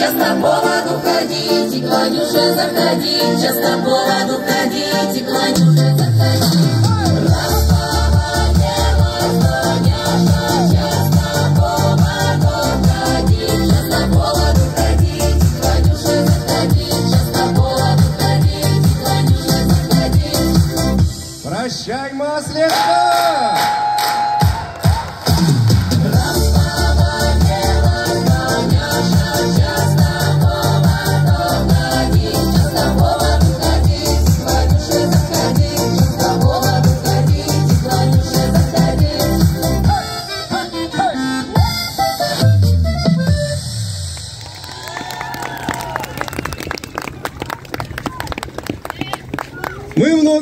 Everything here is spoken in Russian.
часто по воду ходить, и к Ванюше заходить, часто по воду ходить, и к Ванюше заходить. Раз по воде Востоняша, часто по воду ходить, часто по воду ходить, и к Ванюше заходить, часто по воду ходить, и к Ванюше заходить. Прощай, Маслешка! Мы много